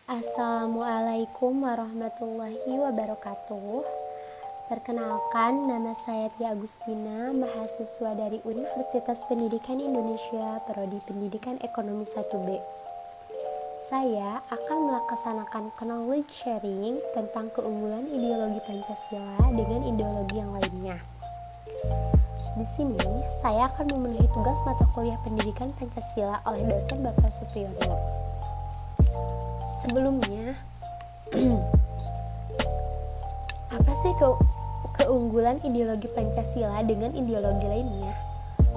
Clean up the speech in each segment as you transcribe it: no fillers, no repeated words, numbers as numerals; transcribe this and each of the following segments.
Assalamualaikum warahmatullahi wabarakatuh. Perkenalkan, nama saya Tia Agustina, mahasiswa dari Universitas Pendidikan Indonesia, Prodi Pendidikan Ekonomi 1B. Saya akan melaksanakan knowledge sharing tentang keunggulan ideologi Pancasila dengan ideologi yang lainnya. Di sini, saya akan memenuhi tugas mata kuliah Pendidikan Pancasila oleh dosen Bapak Supriyono. Sebelumnya, apa sih keunggulan ideologi Pancasila dengan ideologi lainnya?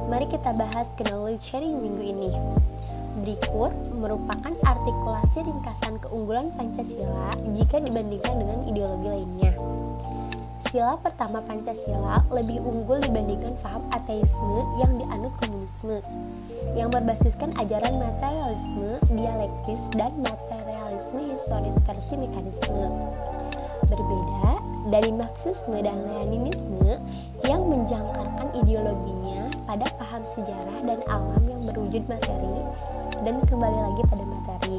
Mari kita bahas knowledge sharing minggu ini. Berikut merupakan artikulasi ringkasan keunggulan Pancasila jika dibandingkan dengan ideologi lainnya. Sila pertama Pancasila lebih unggul dibandingkan paham ateisme yang dianut komunisme, yang berbasiskan ajaran materialisme, dialektis, dan materialisme historis versi mekanisme. Berbeda dari Marxisme dan Leninisme yang menjangkarkan ideologinya pada paham sejarah dan alam yang berwujud materi dan kembali lagi pada materi.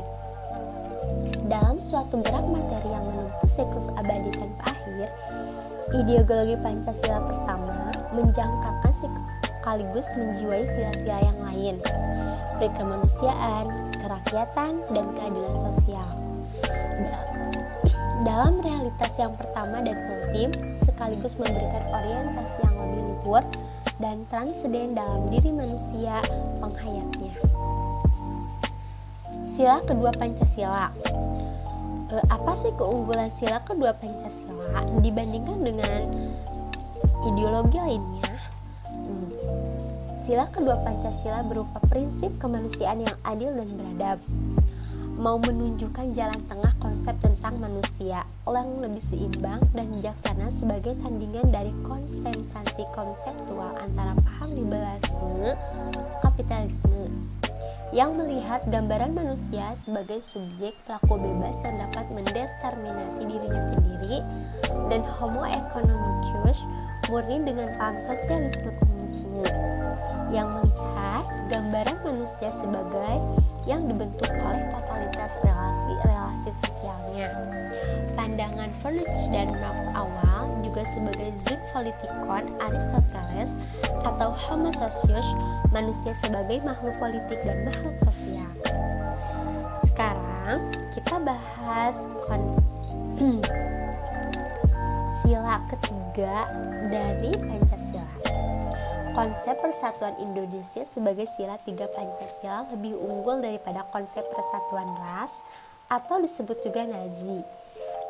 Dalam suatu gerak materi yang menempuh siklus abadi tanpa akhir, ideologi Pancasila pertama menjangkarkan sekaligus menjiwai sila-sila yang lain, kemanusiaan, kerakyatan, dan keadilan sosial. Dalam realitas yang pertama dan ultim, sekaligus memberikan orientasi yang lebih luhur dan transenden dalam diri manusia penghayatnya. Sila kedua Pancasila. Apa sih keunggulan sila kedua Pancasila dibandingkan dengan ideologi lainnya? Sila kedua Pancasila berupa prinsip kemanusiaan yang adil dan beradab, mau menunjukkan jalan tengah konsep tentang manusia yang lebih seimbang dan bijaksana sebagai tandingan dari konsentrasi konseptual antara paham liberalisme, kapitalisme, yang melihat gambaran manusia sebagai subjek pelaku bebas yang dapat mendeterminasi dirinya sendiri, dan homo economicus murni dengan paham sosialisme komunisme yang melihat gambaran manusia sebagai yang dibentuk oleh totalitas relasi-relasi sosialnya. Pandangan Friedrich dan Marx awal juga sebagai Zookpolitikon Aristoteles atau Homo socius, manusia sebagai makhluk politik dan makhluk sosial. Sekarang kita bahas sila ketiga dari Pancasila. Konsep persatuan Indonesia sebagai sila 3 Pancasila lebih unggul daripada konsep persatuan ras atau disebut juga Nazi,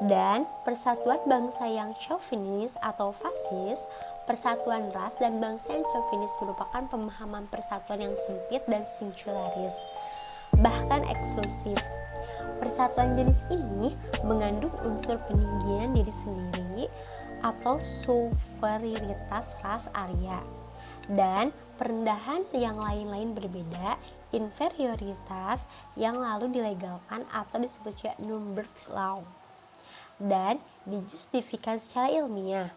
dan persatuan bangsa yang chauvinis atau fasis. Persatuan ras dan bangsa yang chauvinis merupakan pemahaman persatuan yang sempit dan singularis, bahkan eksklusif. Persatuan jenis ini mengandung unsur peninggian diri sendiri atau superioritas ras Arya, dan perendahan yang lain-lain berbeda, inferioritas yang lalu dilegalkan atau disebut Nuremberg Law, dan dijustifikasi secara ilmiah.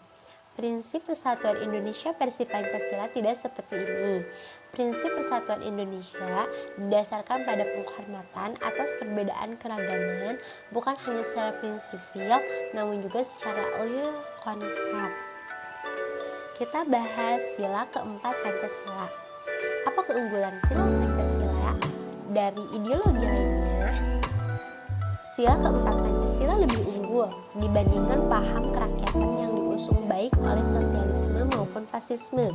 Prinsip persatuan Indonesia versi Pancasila tidak seperti ini. Prinsip persatuan Indonesia didasarkan pada penghormatan atas perbedaan keragaman, bukan hanya secara prinsipil, namun juga secara konkret. Kita bahas sila keempat Pancasila. Apa keunggulan sila Pancasila dari ideologi lainnya? Sila keempat Pancasila lebih unggul dibandingkan paham kerakyatan yang diusung baik oleh sosialisme maupun fasisme.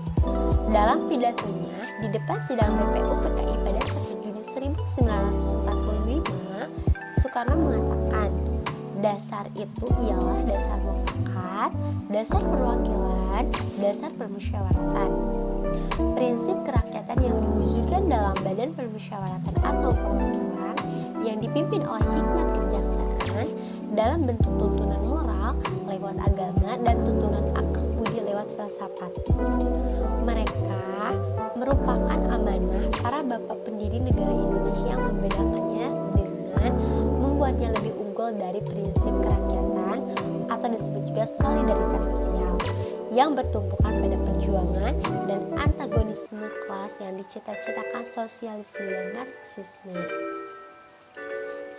Dalam pidatonya di depan sidang BPU PKI pada 1 Juni 1945, Soekarno mengatakan, dasar itu ialah dasar mufakat, dasar perwakilan, dasar permusyawaratan. Prinsip kerakyatan yang diwujudkan dalam badan permusyawaratan atau perwakilan yang dipimpin oleh hikmat kebijaksanaan dalam bentuk tuntunan moral lewat agama dan tuntunan akal budi lewat filsafat. Mereka merupakan amanah para bapak pendiri negara Indonesia yang membedakannya dengan membuatnya lebih unggul dari prinsip kerakyatan atau disebut juga solidaritas sosial yang bertumpukan pada perjuangan dan antagonisme kelas yang dicita-citakan sosialisme dan Marxisme.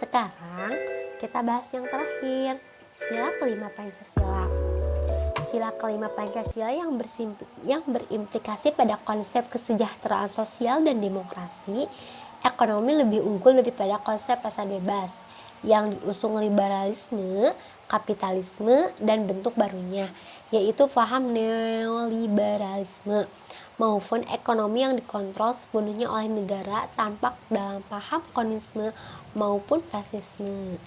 Sekarang kita bahas yang terakhir, sila kelima Pancasila. Sila kelima Pancasila yang berimplikasi pada konsep kesejahteraan sosial dan demokrasi, ekonomi lebih unggul daripada konsep pasar bebas yang diusung liberalisme, kapitalisme, dan bentuk barunya, yaitu paham neoliberalisme, maupun ekonomi yang dikontrol sepenuhnya oleh negara tanpa dalam paham komunisme maupun fasisme.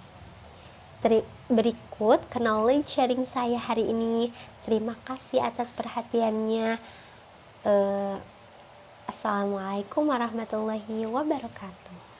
Berikut knowledge sharing saya hari ini. Terima kasih atas perhatiannya. Assalamualaikum warahmatullahi wabarakatuh.